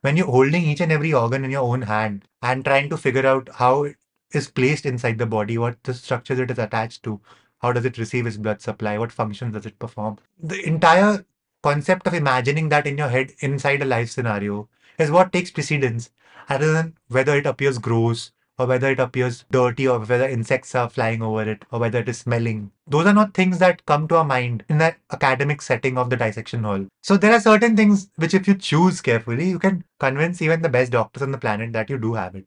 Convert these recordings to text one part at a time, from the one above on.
when you're holding each and every organ in your own hand and trying to figure out how it is placed inside the body, what the structures it is attached to, how does it receive its blood supply, what functions does it perform. The entire concept of imagining that in your head inside a life scenario is what takes precedence, rather than whether it appears gross or whether it appears dirty or whether insects are flying over it or whether it is smelling. Those are not things that come to our mind in that academic setting of the dissection hall. So there are certain things which if you choose carefully, you can convince even the best doctors on the planet that you do have it.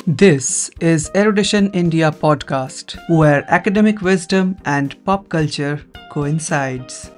This is Erudition India Podcast, where academic wisdom and pop culture coincides.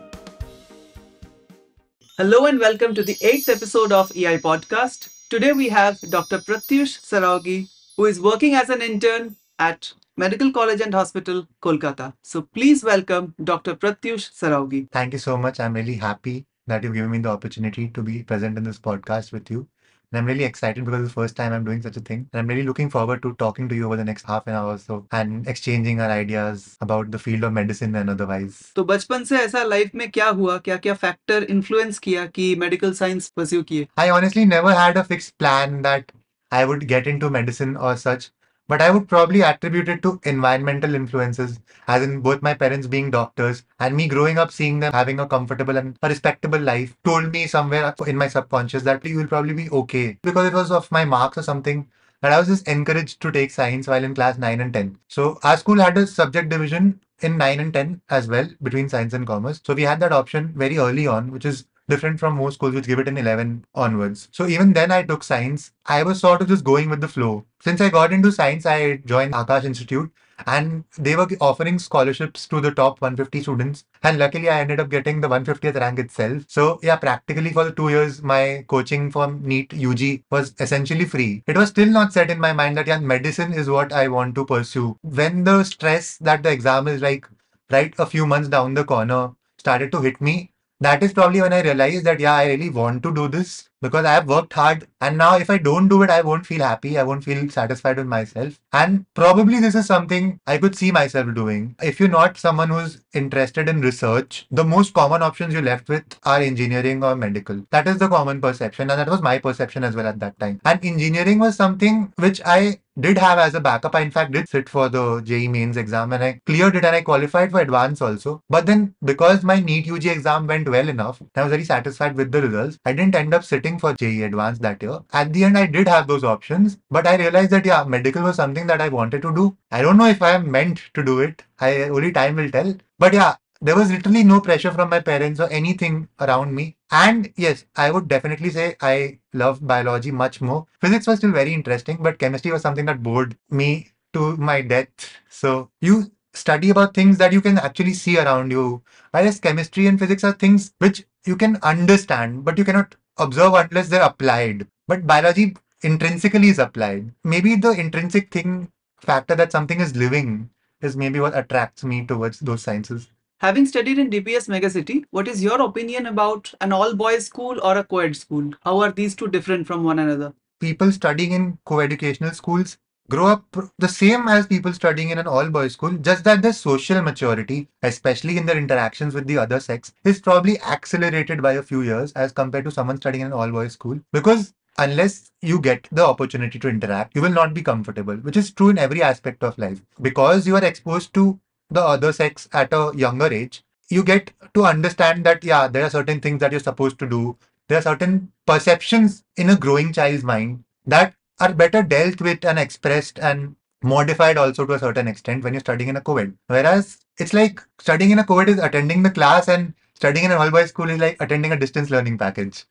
Hello and welcome to the 8th episode of EI Podcast. Today we have Dr. Pratyush Saraogi, who is working as an intern at Medical College and Hospital, Kolkata. So please welcome Dr. Pratyush Saraogi. Thank you so much. I'm really happy that you've given me the opportunity to be present in this podcast with you. And I'm really excited because it's the first time I'm doing such a thing. And I'm really looking forward to talking to you over the next half an hour or so and exchanging our ideas about the field of medicine and otherwise. तो बचपन से ऐसा life में क्या हुआ, क्या क्या factor influence किया कि मेडिकल साइंस परस्यू किए? I honestly never had a fixed plan that I would get into medicine or such, but I would probably attribute it to environmental influences, as in both my parents being doctors and me growing up seeing them having a comfortable and a respectable life told me somewhere in my subconscious that you will probably be okay because it was of my marks or something that I was just encouraged to take science while in class 9 and 10. So our school had a subject division in 9 and 10 as well between science and commerce. So we had that option very early on, which is different from most schools which give it in 11 onwards. So even then I took science. I was sort of just going with the flow. Since I got into science, I joined Akash Institute and they were offering scholarships to the top 150 students. And luckily I ended up getting the 150th rank itself. So yeah, practically for the 2 years, my coaching from NEET UG was essentially free. It was still not set in my mind that yeah, medicine is what I want to pursue. When the stress that the exam is like right a few months down the corner started to hit me, that is probably when I realized that, yeah, I really want to do this because I have worked hard. And now if I don't do it, I won't feel happy. I won't feel satisfied with myself. And probably this is something I could see myself doing. If you're not someone who's interested in research, the most common options you're left with are engineering or medical. That is the common perception. And that was my perception as well at that time. And engineering was something which I did have as a backup. I in fact did sit for the JEE mains exam and I cleared it and I qualified for advance also. But then because my NEET UG exam went well enough, I was very satisfied with the results. I didn't end up sitting for JEE advance that year. At the end, I did have those options, but I realized that yeah, medical was something that I wanted to do. I don't know if I am meant to do it. Only time will tell. But yeah, there was literally no pressure from my parents or anything around me. And yes, I would definitely say I loved biology much more. Physics was still very interesting, but chemistry was something that bored me to my death. So you study about things that you can actually see around you. Whereas chemistry and physics are things which you can understand, but you cannot observe unless they're applied. But biology intrinsically is applied. Maybe the intrinsic thing factor that something is living is maybe what attracts me towards those sciences. Having studied in DPS Megacity, what is your opinion about an all-boys school or a co-ed school? How are these two different from one another? People studying in co-educational schools grow up the same as people studying in an all-boys school, just that their social maturity, especially in their interactions with the other sex, is probably accelerated by a few years as compared to someone studying in an all-boys school. Because unless you get the opportunity to interact, you will not be comfortable, which is true in every aspect of life. Because you are exposed to the other sex at a younger age, you get to understand that, yeah, there are certain things that you're supposed to do. There are certain perceptions in a growing child's mind that are better dealt with and expressed and modified also to a certain extent when you're studying in a co-ed. Whereas it's like studying in a co-ed is attending the class and studying in an all-boys school is like attending a distance learning package.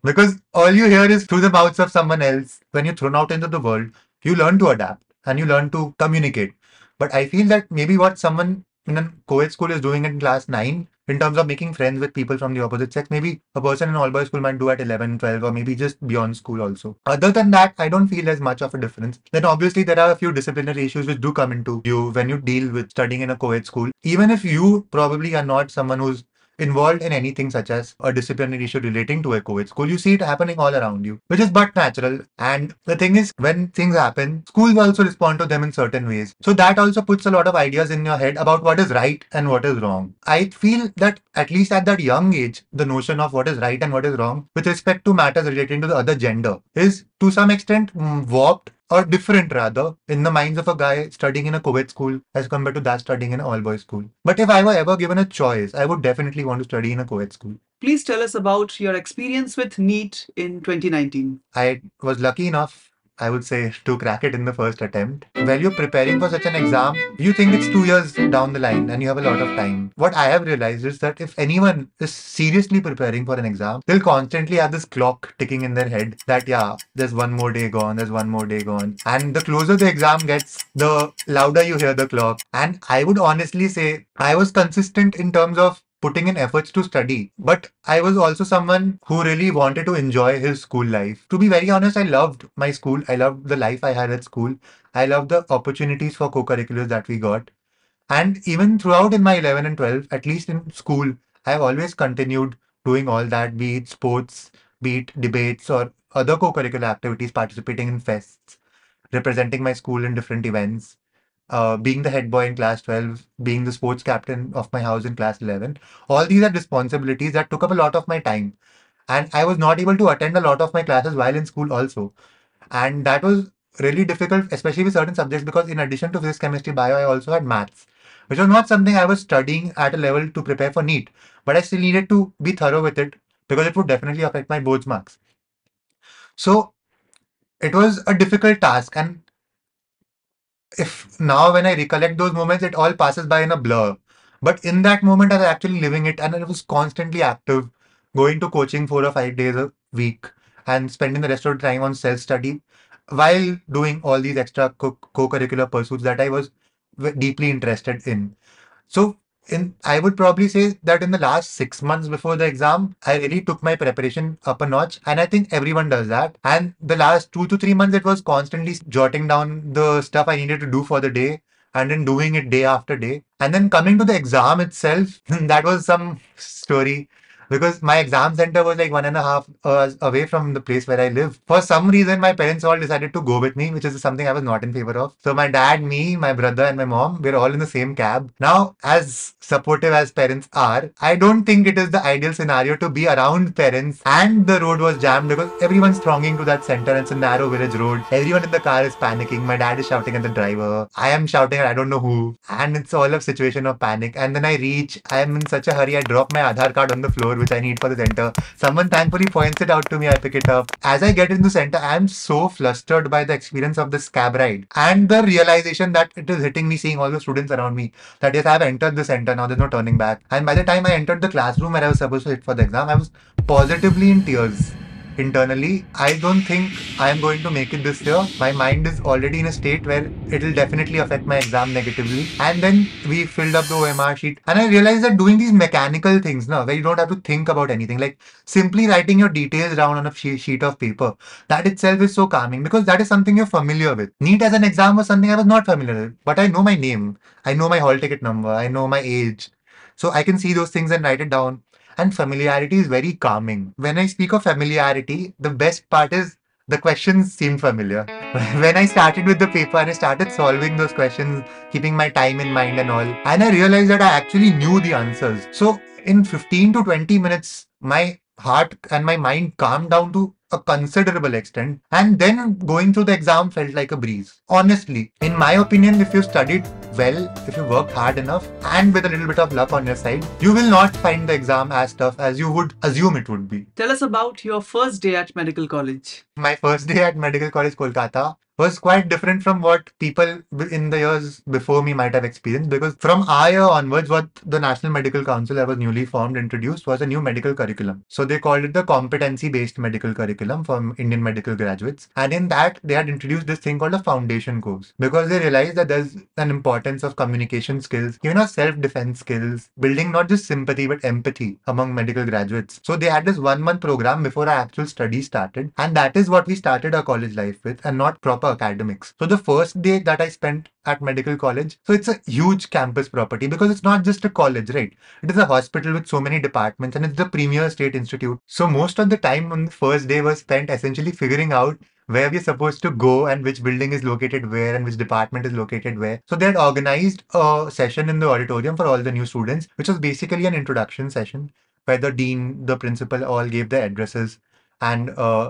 Because all you hear is through the mouths of someone else. When you're thrown out into the world, you learn to adapt and you learn to communicate. But I feel that maybe what someone in a co-ed school is doing in class 9 in terms of making friends with people from the opposite sex, maybe a person in all-boys school might do at 11, 12, or maybe just beyond school also. Other than that, I don't feel as much of a difference. Then obviously there are a few disciplinary issues which do come into you when you deal with studying in a co-ed school. Even if you probably are not someone who's involved in anything such as a disciplinary issue relating to a COVID school, you see it happening all around you, which is but natural. And the thing is, when things happen, schools also respond to them in certain ways. So that also puts a lot of ideas in your head about what is right and what is wrong. I feel that at least at that young age, the notion of what is right and what is wrong with respect to matters relating to the other gender is to some extent warped or different rather in the minds of a guy studying in a co-ed school as compared to that studying in an all-boys school. But if I were ever given a choice, I would definitely want to study in a co-ed school. Please tell us about your experience with NEET in 2019. I was lucky enough, I would say, to crack it in the first attempt. While you're preparing for such an exam, you think it's 2 years down the line and you have a lot of time. What I have realized is that if anyone is seriously preparing for an exam, they'll constantly have this clock ticking in their head that, yeah, there's one more day gone, there's one more day gone. And the closer the exam gets, the louder you hear the clock. And I would honestly say I was consistent in terms of putting in efforts to study. But I was also someone who really wanted to enjoy his school life. To be very honest, I loved my school. I loved the life I had at school. I loved the opportunities for co-curriculars that we got. And even throughout in my 11 and 12, at least in school, I've always continued doing all that, be it sports, be it debates or other co-curricular activities, participating in fests, representing my school in different events, being the head boy in class 12, being the sports captain of my house in class 11. All these are responsibilities that took up a lot of my time. And I was not able to attend a lot of my classes while in school also. And that was really difficult, especially with certain subjects, because in addition to physics, chemistry, bio, I also had maths, which was not something I was studying at a level to prepare for NEET. But I still needed to be thorough with it because it would definitely affect my board's marks. So it was a difficult task. And if now when I recollect those moments, it all passes by in a blur. But in that moment, I was actually living it and I was constantly active, going to coaching 4 or 5 days a week and spending the rest of the time on self study while doing all these extra co-curricular pursuits that I was deeply interested in. So I would probably say that in the last 6 months before the exam, I really took my preparation up a notch, and I think everyone does that. And the last 2 to 3 months, it was constantly jotting down the stuff I needed to do for the day, and then doing it day after day. And then coming to the exam itself, that was some story because my exam center was like 1.5 hours away from the place where I live. For some reason, my parents all decided to go with me, which is something I was not in favor of. So my dad, me, my brother, and my mom, we're all in the same cab. Now, as supportive as parents are, I don't think it is the ideal scenario to be around parents. And the road was jammed because everyone's thronging to that center. It's a narrow village road. Everyone in the car is panicking. My dad is shouting at the driver. I am shouting at I don't know who. And it's all a situation of panic. And then I reach. I am in such a hurry. I drop my Aadhaar card on the floor, which I need for the center. Someone thankfully points it out to me. I pick it up. As I get into the center, I am so flustered by the experience of this cab ride and the realization that it is hitting me, seeing all the students around me. That yes, I have entered the center now. There's no turning back. And by the time I entered the classroom where I was supposed to sit for the exam, I was positively in tears. Internally, I don't think I am going to make it this year. My mind is already in a state where it will definitely affect my exam negatively. And then we filled up the OMR sheet, and I realized that doing these mechanical things now, where you don't have to think about anything, like simply writing your details down on a sheet of paper, that itself is so calming because that is something you're familiar with. NEET as an exam was something I was not familiar with, but I know my name, I know my hall ticket number, I know my age. So I can see those things and write it down. And familiarity is very calming. When I speak of familiarity, the best part is the questions seem familiar. When I started with the paper and I started solving those questions, keeping my time in mind and all, and I realized that I actually knew the answers. So in 15 to 20 minutes, my heart and my mind calmed down to a considerable extent, and then going through the exam felt like a breeze. Honestly, in my opinion, if you studied well, if you worked hard enough, and with a little bit of luck on your side, you will not find the exam as tough as you would assume it would be. Tell us about your first day at medical college. My first day at Medical College Kolkata was quite different from what people in the years before me might have experienced, because from our year onwards, what the National Medical Council that was newly formed introduced was a new medical curriculum. So they called it the competency-based medical curriculum for Indian medical graduates. And in that, they had introduced this thing called a foundation course because they realized that there's an importance of communication skills, even our self-defense skills, building not just sympathy but empathy among medical graduates. So they had this 1 month program before our actual study started. And that is what we started our college life with, and not proper for academics. So the first day that I spent at medical college, so it's a huge campus property because it's not just a college, right? It is a hospital with so many departments and it's the premier state institute. So most of the time on the first day was spent essentially figuring out where we're supposed to go and which building is located where and which department is located where. So they had organized a session in the auditorium for all the new students, which was basically an introduction session where the dean, the principal all gave their addresses and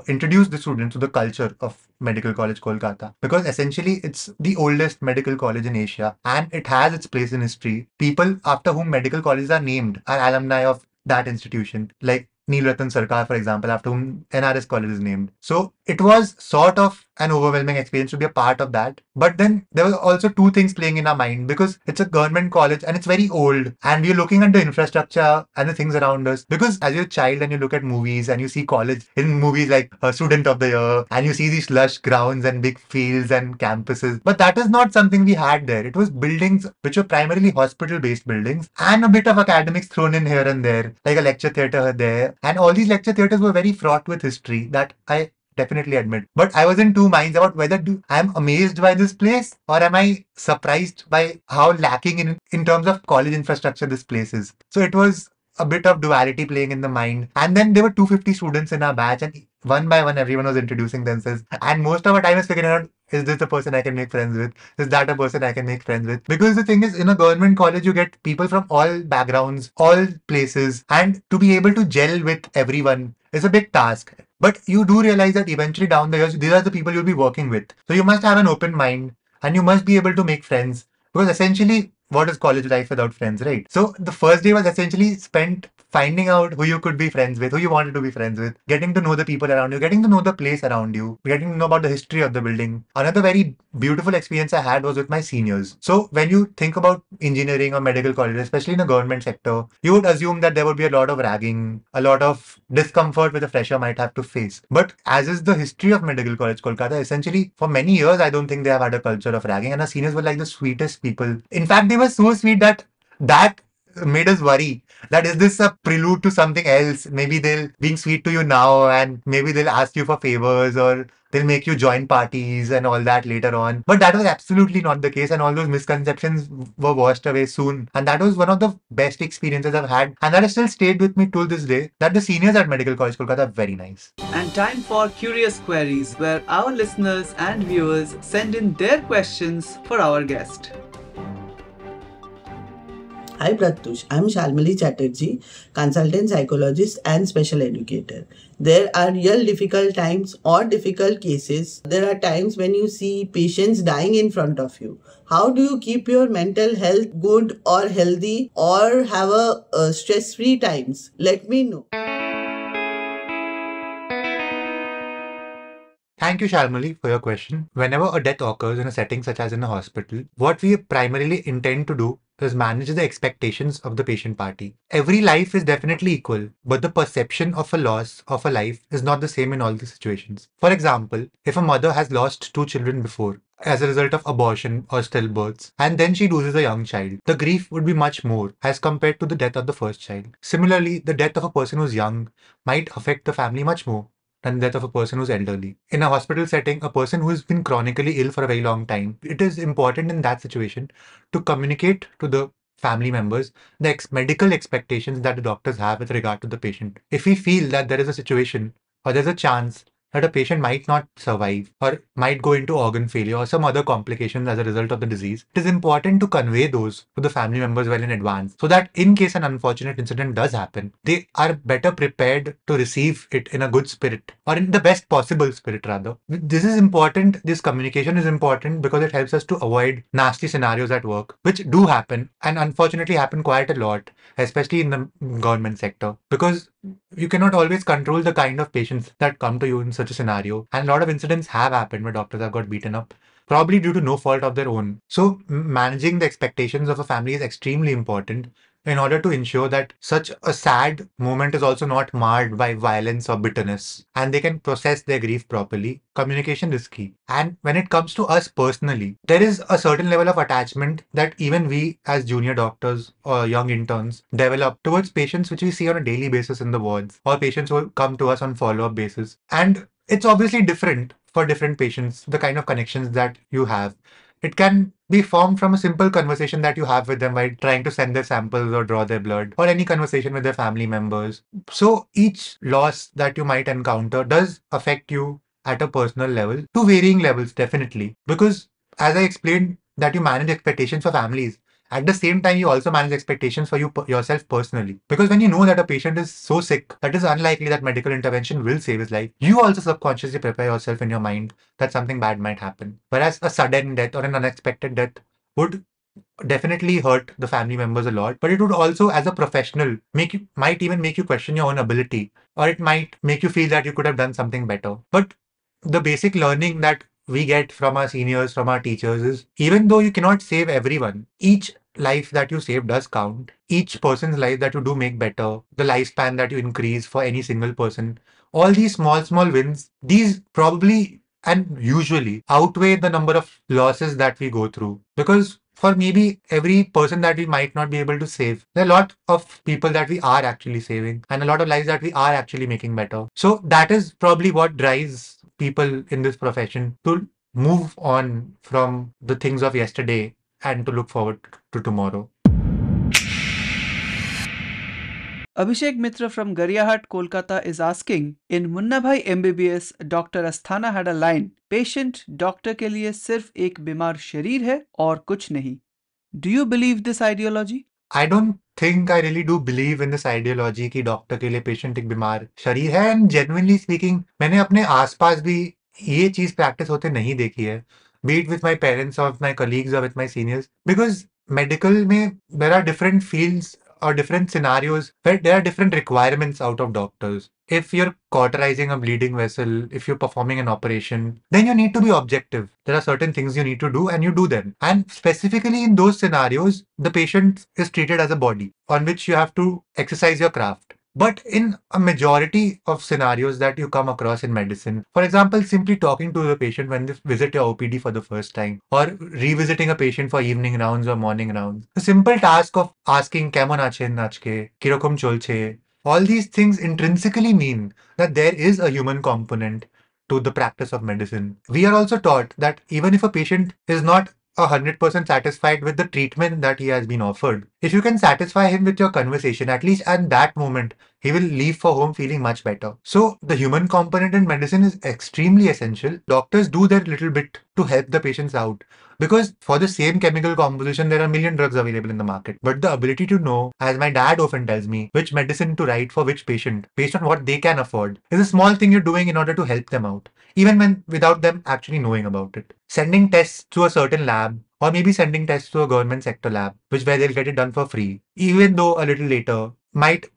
introduced the students to the culture of Medical College Kolkata. Because essentially it's the oldest medical college in Asia and it has its place in history. People after whom medical colleges are named are alumni of that institution, like Neil Ratan Sarkar, for example, after whom NRS College is named. So it was sort of an overwhelming experience to be a part of that. But then there were also two things playing in our mind because it's a government college and it's very old and we're looking at the infrastructure and the things around us. Because as you're a child and you look at movies and you see college in movies like Student of the Year and you see these lush grounds and big fields and campuses. But that is not something we had there. It was buildings which were primarily hospital based buildings and a bit of academics thrown in here and there, like a lecture theatre there. And all these lecture theatres were very fraught with history that I definitely admit. But I was in two minds about whether I'm amazed by this place or am I surprised by how lacking in terms of college infrastructure this place is. So it was a bit of duality playing in the mind. And then there were 250 students in our batch and one by one everyone was introducing themselves. And most of our time is figuring out, is this a person I can make friends with? Is that a person I can make friends with? Because the thing is, in a government college, you get people from all backgrounds, all places, and to be able to gel with everyone is a big task. But you do realize that eventually down the years, these are the people you'll be working with. So you must have an open mind and you must be able to make friends. Because essentially, what is college life without friends, right? So the first day was essentially spent finding out who you could be friends with, who you wanted to be friends with, getting to know the people around you, getting to know the place around you, getting to know about the history of the building. Another very beautiful experience I had was with my seniors. So when you think about engineering or medical college, especially in the government sector, you would assume that there would be a lot of ragging, a lot of discomfort which a fresher might have to face. But as is the history of Medical College Kolkata, essentially for many years, I don't think they have had a culture of ragging and our seniors were like the sweetest people. In fact, they were so sweet that made us worry that is this a prelude to something else? Maybe they'll being sweet to you now and maybe they'll ask you for favors or they'll make you join parties and all that later on. But that was absolutely not the case and all those misconceptions were washed away soon. And that was one of the best experiences I've had and that has still stayed with me till this day, that the seniors at Medical College Kolkata are very nice. And time for Curious Queries, where our listeners and viewers send in their questions for our guest. Hi Pratyush, I'm Shalmali Chatterjee, consultant psychologist and special educator. There are real difficult times or difficult cases. There are times when you see patients dying in front of you. How do you keep your mental health good or healthy or have a stress-free times? Let me know. Thank you, Shalmali, for your question. Whenever a death occurs in a setting such as in a hospital, what we primarily intend to do is manage the expectations of the patient party. Every life is definitely equal, but the perception of a loss of a life is not the same in all the situations. For example, if a mother has lost two children before, as a result of abortion or stillbirths, and then she loses a young child, the grief would be much more as compared to the death of the first child. Similarly, the death of a person who's young might affect the family much more than the death of a person who's elderly. In a hospital setting, a person who's been chronically ill for a very long time, it is important in that situation to communicate to the family members the medical expectations that the doctors have with regard to the patient. If we feel that there is a situation or there's a chance that a patient might not survive or might go into organ failure or some other complications as a result of the disease, it is important to convey those to the family members well in advance so that in case an unfortunate incident does happen, they are better prepared to receive it in a good spirit or in the best possible spirit rather. This is important. This communication is important because it helps us to avoid nasty scenarios at work, which do happen and unfortunately happen quite a lot, especially in the government sector, because you cannot always control the kind of patients that come to you in such a scenario. And a lot of incidents have happened where doctors have got beaten up, probably due to no fault of their own. So managing the expectations of a family is extremely important in order to ensure that such a sad moment is also not marred by violence or bitterness and they can process their grief properly. Communication is key. And when it comes to us personally, there is a certain level of attachment that even we as junior doctors or young interns develop towards patients which we see on a daily basis in the wards or patients who come to us on follow-up basis. And it's obviously different for different patients, the kind of connections that you have. It can be formed from a simple conversation that you have with them while trying to send their samples or draw their blood, or any conversation with their family members. So each loss that you might encounter does affect you at a personal level, to varying levels, definitely. Because as I explained, that you manage expectations for families. At the same time, you also manage expectations for yourself personally. Because when you know that a patient is so sick that it is unlikely that medical intervention will save his life, you also subconsciously prepare yourself in your mind that something bad might happen. Whereas a sudden death or an unexpected death would definitely hurt the family members a lot, but it would also, as a professional, might even make you question your own ability, or it might make you feel that you could have done something better. But the basic learning that we get from our seniors, from our teachers, is even though you cannot save everyone, each life that you save does count. Each person's life that you do make better, the lifespan that you increase for any single person, all these small wins, these probably and usually outweigh the number of losses that we go through. Because for maybe every person that we might not be able to save, there are a lot of people that we are actually saving and a lot of lives that we are actually making better. So that is probably what drives people in this profession to move on from the things of yesterday and to look forward to tomorrow. Abhishek Mitra from Gariahat, Kolkata is asking, in Munna Bhai MBBS, Dr. Asthana had a line, patient doctor के लिए सिर्फ एक बीमार शरीर है और कुछ नहीं. Do you believe this ideology? I don't think I really do believe in this ideology कि डॉक्टर के लिए पेशेंट एक बीमार शरीर है. एंड जेन्युइनली स्पीकिंग, मैंने अपने आसपास भी ये चीज प्रैक्टिस होते नहीं देखी है. Be it with my parents or with my colleagues or with my seniors. Because medical में there are different fields or different scenarios where there are different requirements out of doctors. If you're cauterizing a bleeding vessel, if you're performing an operation, then you need to be objective. There are certain things you need to do and you do them. And specifically in those scenarios, the patient is treated as a body on which you have to exercise your craft. But in a majority of scenarios that you come across in medicine, for example, simply talking to the patient when they visit your OPD for the first time, or revisiting a patient for evening rounds or morning rounds, the simple task of asking কেমন আছেন আজকে, কিরকম চলছে, all these things intrinsically mean that there is a human component to the practice of medicine. We are also taught that even if a patient is not 100% satisfied with the treatment that he has been offered, if you can satisfy him with your conversation, at least at that moment, he will leave for home feeling much better. So the human component in medicine is extremely essential. Doctors do their little bit to help the patients out. Because for the same chemical composition, there are a million drugs available in the market. But the ability to know, as my dad often tells me, which medicine to write for which patient based on what they can afford is a small thing you're doing in order to help them out, even when without them actually knowing about it. Sending tests to a certain lab, or maybe sending tests to a government sector lab, which where they'll get it done for free, even though a little later, might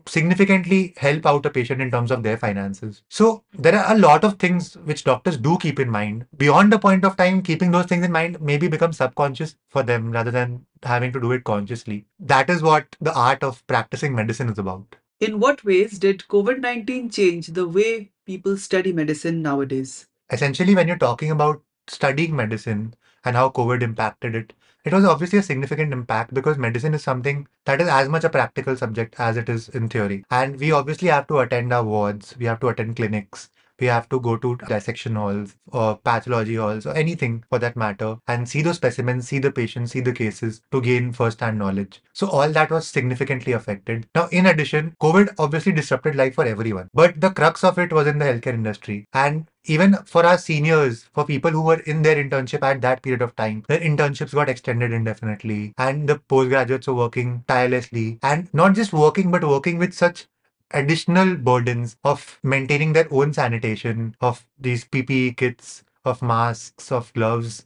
significantly help out a patient in terms of their finances. So there are a lot of things which doctors do keep in mind. Beyond the point of time, keeping those things in mind maybe becomes subconscious for them rather than having to do it consciously. That is what the art of practicing medicine is about. In what ways did COVID-19 change the way people study medicine nowadays? Essentially, when you're talking about studying medicine and how COVID impacted it, it was obviously a significant impact because medicine is something that is as much a practical subject as it is in theory. And we obviously have to attend our wards, we have to attend clinics, we have to go to dissection halls or pathology halls or anything for that matter and see those specimens, see the patients, see the cases to gain first-hand knowledge. So all that was significantly affected. Now, in addition, COVID obviously disrupted life for everyone, but the crux of it was in the healthcare industry. And even for our seniors, for people who were in their internship at that period of time, their internships got extended indefinitely, and the postgraduates were working tirelessly, and not just working, but working with such additional burdens of maintaining their own sanitation, of these PPE kits, of masks, of gloves.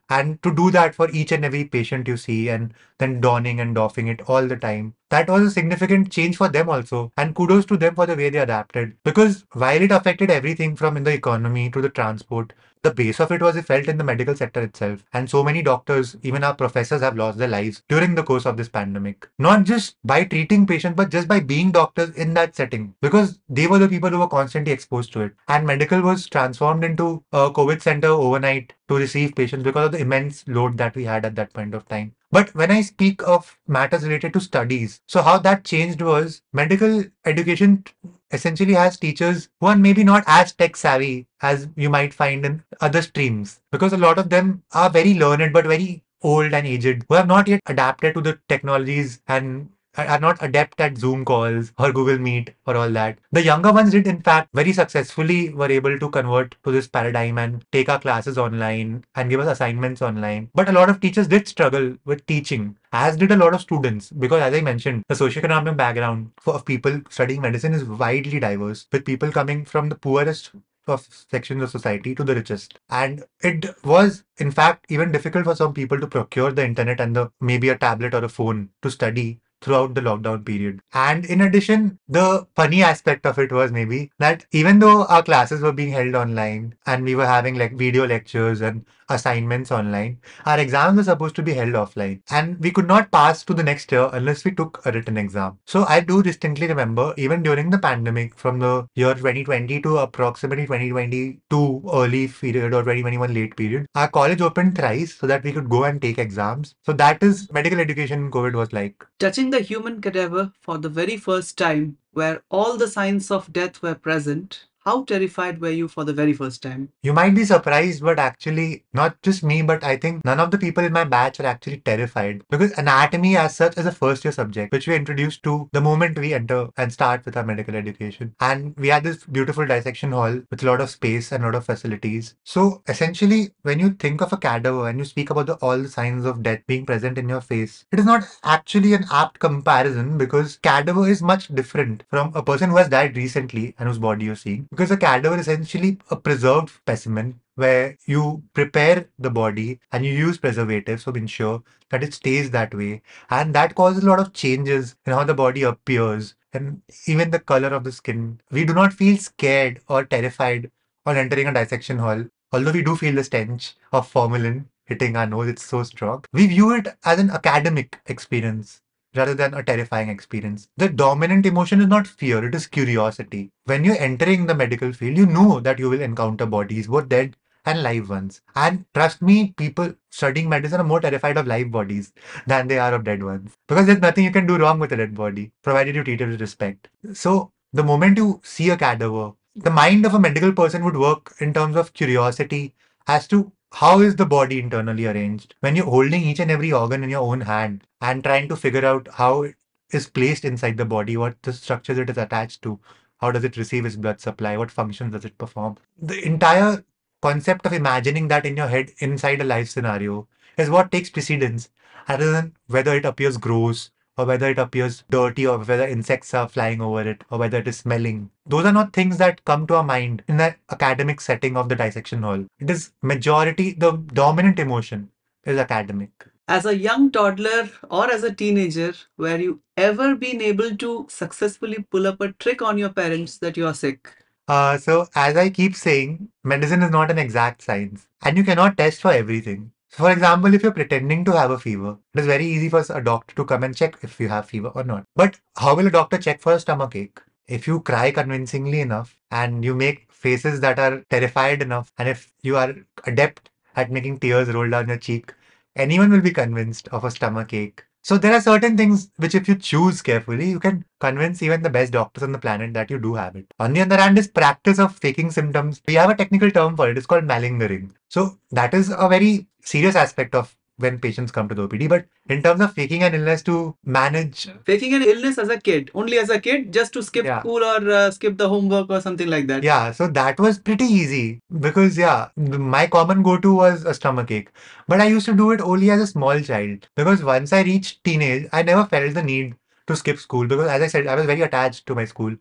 And to do that for each and every patient you see, and then donning and doffing it all the time, that was a significant change for them also. And kudos to them for the way they adapted. Because while it affected everything from in the economy to the transport, the base of it was felt in the medical sector itself. And so many doctors, even our professors, have lost their lives during the course of this pandemic. Not just by treating patients, but just by being doctors in that setting. Because they were the people who were constantly exposed to it. And medical was transformed into a COVID center overnight to receive patients because of the immense load that we had at that point of time. But when I speak of matters related to studies, so how that changed was medical education essentially has teachers who are maybe not as tech savvy as you might find in other streams, because a lot of them are very learned but very old and aged who have not yet adapted to the technologies and are not adept at Zoom calls or Google Meet or all that. The younger ones did, in fact, very successfully were able to convert to this paradigm and take our classes online and give us assignments online. But a lot of teachers did struggle with teaching, as did a lot of students, because as I mentioned, the socioeconomic background of people studying medicine is widely diverse, with people coming from the poorest of sections of society to the richest. And it was, in fact, even difficult for some people to procure the internet and the maybe a tablet or a phone to study throughout the lockdown period. And in addition, the funny aspect of it was maybe that even though our classes were being held online and we were having like video lectures and assignments online, our exams were supposed to be held offline. And we could not pass to the next year unless we took a written exam. So I do distinctly remember, even during the pandemic from the year 2020 to approximately 2022 early period or 2021 late period, our college opened thrice so that we could go and take exams. So that is medical education in COVID was like. Touching the human cadaver for the very first time, where all the signs of death were present, how terrified were you for the very first time? You might be surprised, but actually, not just me, but I think none of the people in my batch are actually terrified, because anatomy, as such, is a first year subject which we introduced to the moment we enter and start with our medical education. And we had this beautiful dissection hall with a lot of space and a lot of facilities. So essentially, when you think of a cadaver and you speak about all the signs of death being present in your face, it is not actually an apt comparison, because cadaver is much different from a person who has died recently and whose body you're seeing. Because a cadaver is essentially a preserved specimen where you prepare the body and you use preservatives to ensure that it stays that way. And that causes a lot of changes in how the body appears and even the color of the skin. We do not feel scared or terrified on entering a dissection hall, although we do feel the stench of formalin hitting our nose. It's so strong. We view it as an academic experience rather than a terrifying experience. The dominant emotion is not fear, it is curiosity. When you're entering the medical field, you know that you will encounter bodies, both dead and live ones. And trust me, people studying medicine are more terrified of live bodies than they are of dead ones. Because there's nothing you can do wrong with a dead body, provided you treat it with respect. So, the moment you see a cadaver, the mind of a medical person would work in terms of curiosity as to how is the body internally arranged. When you're holding each and every organ in your own hand and trying to figure out how it is placed inside the body, what the structures it is attached to, how does it receive its blood supply, what functions does it perform. The entire concept of imagining that in your head inside a life scenario is what takes precedence, rather than whether it appears gross or whether it appears dirty or whether insects are flying over it or whether it is smelling. Those are not things that come to our mind in the academic setting of the dissection hall. It is majority, the dominant emotion is academic. As a young toddler or as a teenager, were you ever been able to successfully pull up a trick on your parents that you are sick? So as I keep saying, medicine is not an exact science and you cannot test for everything. So for example, if you're pretending to have a fever, it is very easy for a doctor to come and check if you have fever or not. But how will a doctor check for a stomach ache? If you cry convincingly enough and you make faces that are terrified enough, and if you are adept at making tears roll down your cheek, anyone will be convinced of a stomach ache. So there are certain things which if you choose carefully, you can convince even the best doctors on the planet that you do have it. On the other hand, this practice of faking symptoms, we have a technical term for it. It's called malingering. So that is a very serious aspect of when patients come to the OPD. But in terms of faking an illness to manage, Faking an illness as a kid, only as a kid, just to skip yeah, school or skip the homework or something like that. yeah, so that was pretty easy because, yeah, my common go to was a stomach ache. But I used to do it only as a small child because once I reached teenage, I never felt the need to skip school because, as I said, I was very attached to my school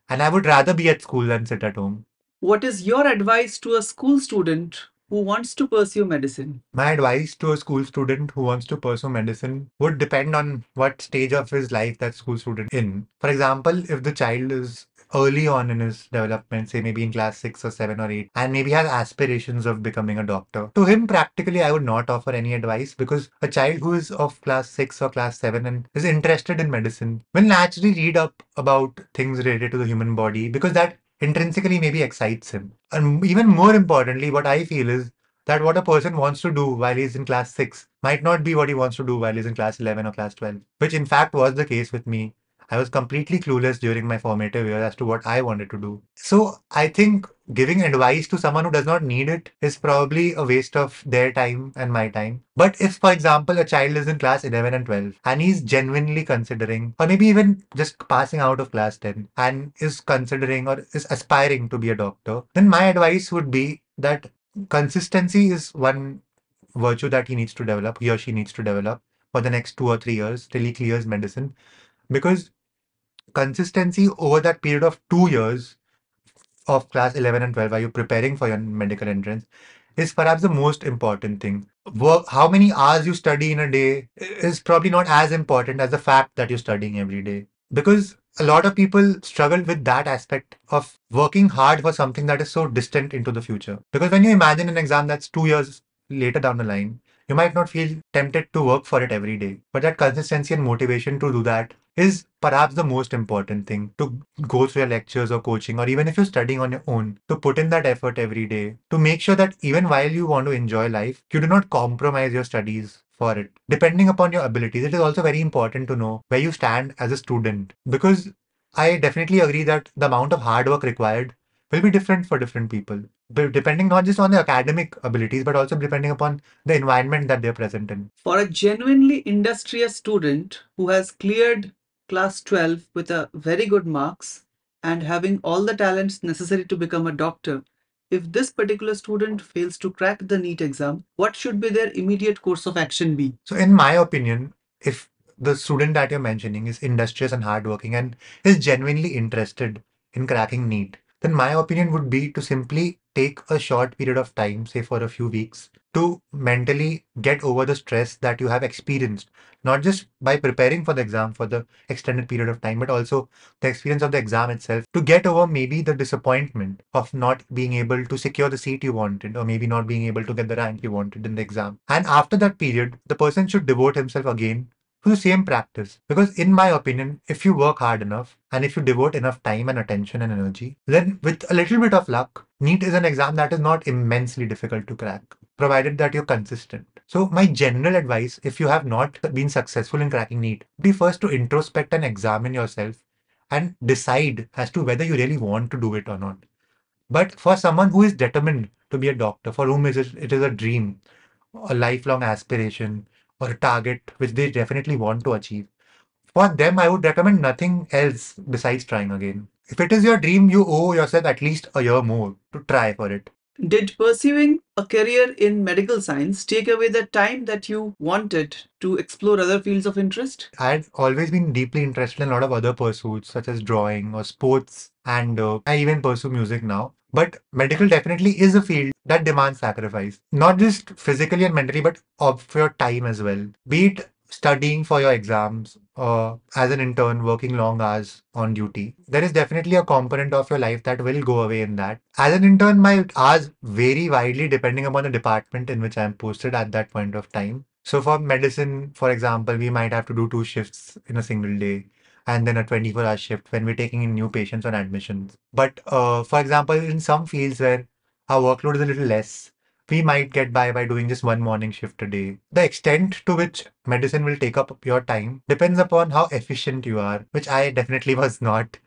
and I would rather be at school than sit at home. What is your advice to a school student who wants to pursue medicine? My advice to a school student who wants to pursue medicine would depend on what stage of his life that school student in. For example, if the child is early on in his development, say maybe in class 6 or 7 or 8, and maybe has aspirations of becoming a doctor, to him practically I would not offer any advice because a child who is of class 6 or class 7 and is interested in medicine will naturally read up about things related to the human body because that intrinsically maybe excites him. And even more importantly, what I feel is that what a person wants to do while he's in class 6 might not be what he wants to do while he's in class 11 or class 12, which in fact was the case with me. I was completely clueless during my formative years as to what I wanted to do. So I think giving advice to someone who does not need it is probably a waste of their time and my time. But if, for example, a child is in class 11 and 12 and he's genuinely considering, or maybe even just passing out of class 10 and is considering or is aspiring to be a doctor, then my advice would be that consistency is one virtue that he needs to develop, he or she needs to develop for the next 2 or 3 years till he clears medicine. Because consistency over that period of 2 years of class 11 and 12, are you preparing for your medical entrance, is perhaps the most important thing. Work, how many hours you study in a day is probably not as important as the fact that you're studying every day. Because a lot of people struggle with that aspect of working hard for something that is so distant into the future. Because when you imagine an exam that's 2 years later down the line, you might not feel tempted to work for it every day. But that consistency and motivation to do that is perhaps the most important thing, to go through your lectures or coaching, or even if you're studying on your own, to put in that effort every day, to make sure that even while you want to enjoy life, you do not compromise your studies for it. Depending upon your abilities, it is also very important to know where you stand as a student, because I definitely agree that the amount of hard work required will be different for different people, depending not just on the academic abilities, but also depending upon the environment that they're present in. For a genuinely industrious student who has cleared class 12 with a very good marks and having all the talents necessary to become a doctor, if this particular student fails to crack the NEET exam, what should be their immediate course of action be? So, in my opinion, if the student that you're mentioning is industrious and hardworking and is genuinely interested in cracking NEET, then my opinion would be to simply take a short period of time, say for a few weeks, to mentally get over the stress that you have experienced, not just by preparing for the exam for the extended period of time, but also the experience of the exam itself, to get over maybe the disappointment of not being able to secure the seat you wanted, or maybe not being able to get the rank you wanted in the exam. And after that period, the person should devote himself again to the same practice. Because, in my opinion, if you work hard enough and if you devote enough time and attention and energy, then with a little bit of luck, NEET is an exam that is not immensely difficult to crack, provided that you're consistent. So, my general advice, if you have not been successful in cracking NEET, be first to introspect and examine yourself and decide as to whether you really want to do it or not. But for someone who is determined to be a doctor, for whom it is a dream, a lifelong aspiration, or a target which they definitely want to achieve, for them, I would recommend nothing else besides trying again. If it is your dream, you owe yourself at least a year more to try for it. Did pursuing a career in medical science take away the time that you wanted to explore other fields of interest? I had always been deeply interested in a lot of other pursuits, such as drawing or sports, and I even pursue music now. But medical definitely is a field that demands sacrifice, not just physically and mentally, but of your time as well. Be it studying for your exams or as an intern working long hours on duty. There is definitely a component of your life that will go away in that. As an intern, my hours vary widely depending upon the department in which I am posted at that point of time. So for medicine, for example, we might have to do 2 shifts in a single day and then a 24-hour shift when we're taking in new patients on admissions. But for example, in some fields where our workload is a little less, we might get by doing just one morning shift a day. The extent to which medicine will take up your time depends upon how efficient you are, which I definitely was not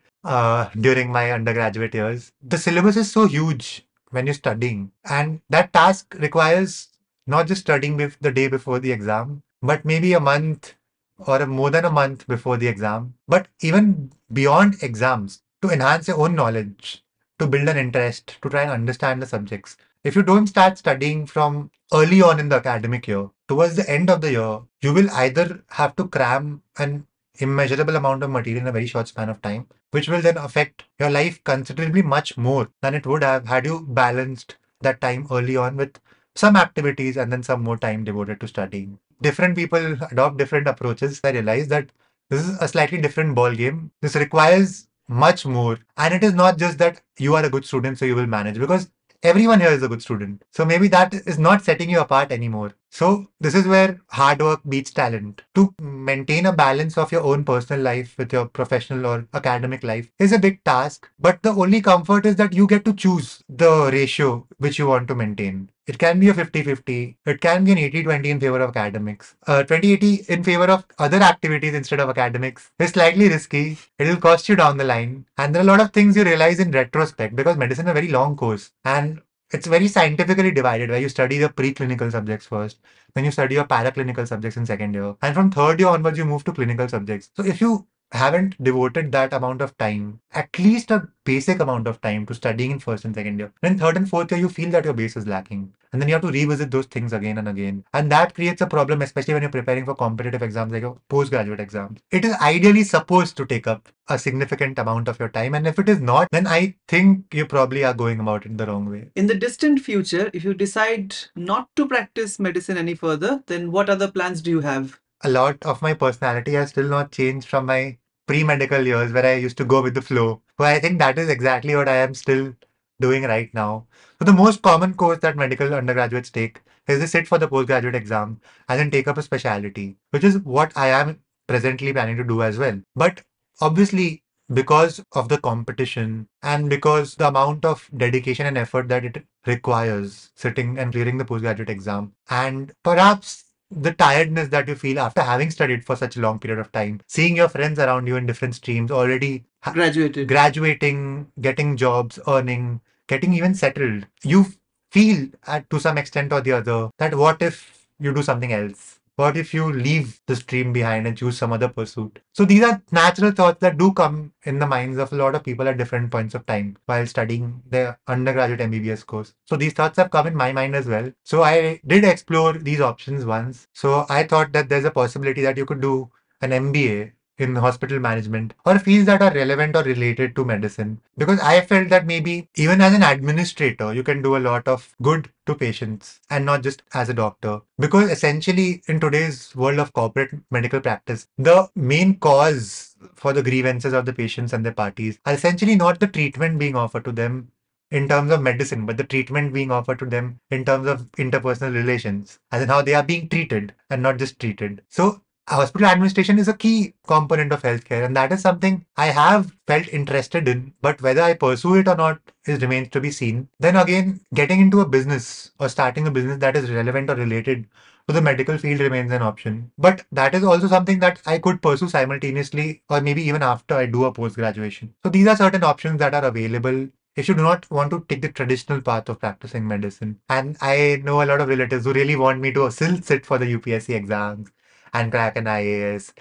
during my undergraduate years. The syllabus is so huge when you're studying, and that task requires not just studying the day before the exam, but maybe a month or more than a month before the exam, but even beyond exams, to enhance your own knowledge, to build an interest, to try and understand the subjects. If you don't start studying from early on in the academic year, towards the end of the year, you will either have to cram an immeasurable amount of material in a very short span of time, which will then affect your life considerably much more than it would have had you balanced that time early on with some activities and then some more time devoted to studying. Different people adopt different approaches. I realize that this is a slightly different ball game. This requires much more. And it is not just that you are a good student, so you will manage, because everyone here is a good student. So maybe that is not setting you apart anymore. So this is where hard work beats talent. To maintain a balance of your own personal life with your professional or academic life is a big task. But the only comfort is that you get to choose the ratio which you want to maintain. It can be a 50-50. It can be an 80-20 in favor of academics. 20-80 in favor of other activities instead of academics is slightly risky. It will cost you down the line. And there are a lot of things you realize in retrospect because medicine is a very long course. And it's very scientifically divided where you study the preclinical subjects first, then you study your paraclinical subjects in second year, and from third year onwards you move to clinical subjects. So if you haven't devoted that amount of time, at least a basic amount of time to studying in first and second year, then third and fourth year you feel that your base is lacking. And then you have to revisit those things again and again. And that creates a problem, especially when you're preparing for competitive exams like your postgraduate exams. It is ideally supposed to take up a significant amount of your time. And if it is not, then I think you probably are going about it the wrong way. In the distant future, if you decide not to practice medicine any further, then what other plans do you have? A lot of my personality has still not changed from my pre-medical years where I used to go with the flow. So I think that is exactly what I am still doing right now. So the most common course that medical undergraduates take is they sit for the postgraduate exam and then take up a specialty, which is what I am presently planning to do as well. But obviously, because of the competition and because the amount of dedication and effort that it requires sitting and clearing the postgraduate exam, and perhaps the tiredness that you feel after having studied for such a long period of time, seeing your friends around you in different streams already graduating, getting jobs, earning, getting even settled, you feel to some extent or the other that what if you do something else? What if you leave the stream behind and choose some other pursuit? So these are natural thoughts that do come in the minds of a lot of people at different points of time while studying their undergraduate MBBS course. So these thoughts have come in my mind as well. So I did explore these options once. So I thought that there's a possibility that you could do an MBA in hospital management or fields that are relevant or related to medicine. Because I felt that maybe even as an administrator, you can do a lot of good to patients and not just as a doctor. Because essentially, in today's world of corporate medical practice, the main cause for the grievances of the patients and their parties are essentially not the treatment being offered to them in terms of medicine, but the treatment being offered to them in terms of interpersonal relations, as in how they are being treated and not just treated. So hospital administration is a key component of healthcare, and that is something I have felt interested in. But whether I pursue it or not is remains to be seen. Then again, getting into a business or starting a business that is relevant or related to the medical field remains an option. But that is also something that I could pursue simultaneously or maybe even after I do a post graduation. So these are certain options that are available if you do not want to take the traditional path of practicing medicine. And I know a lot of relatives who really want me to still sit for the UPSC exams and crack an IAS.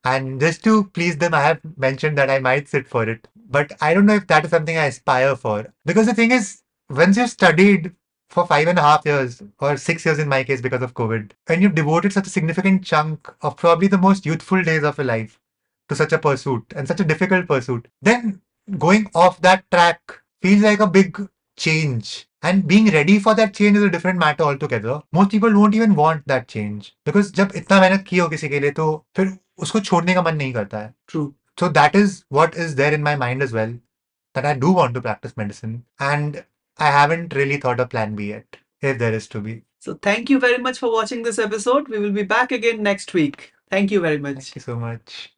And just to please them, I have mentioned that I might sit for it. But I don't know if that is something I aspire for. Because the thing is, once you've studied for 5.5 years, or 6 years in my case because of COVID, and you've devoted such a significant chunk of probably the most youthful days of your life to such a pursuit and such a difficult pursuit, then going off that track feels like a big change. And being ready for that change is a different matter altogether. Most people won't even want that change. Because जब इतना मेहनत की हो किसी के लिए तो फिर उसको छोड़ने का मन नहीं करता है. True. So that is what is there in my mind as well. That I do want to practice medicine. And I haven't really thought of plan B yet, if there is to be. So thank you very much for watching this episode. We will be back again next week. Thank you very much. Thank you so much.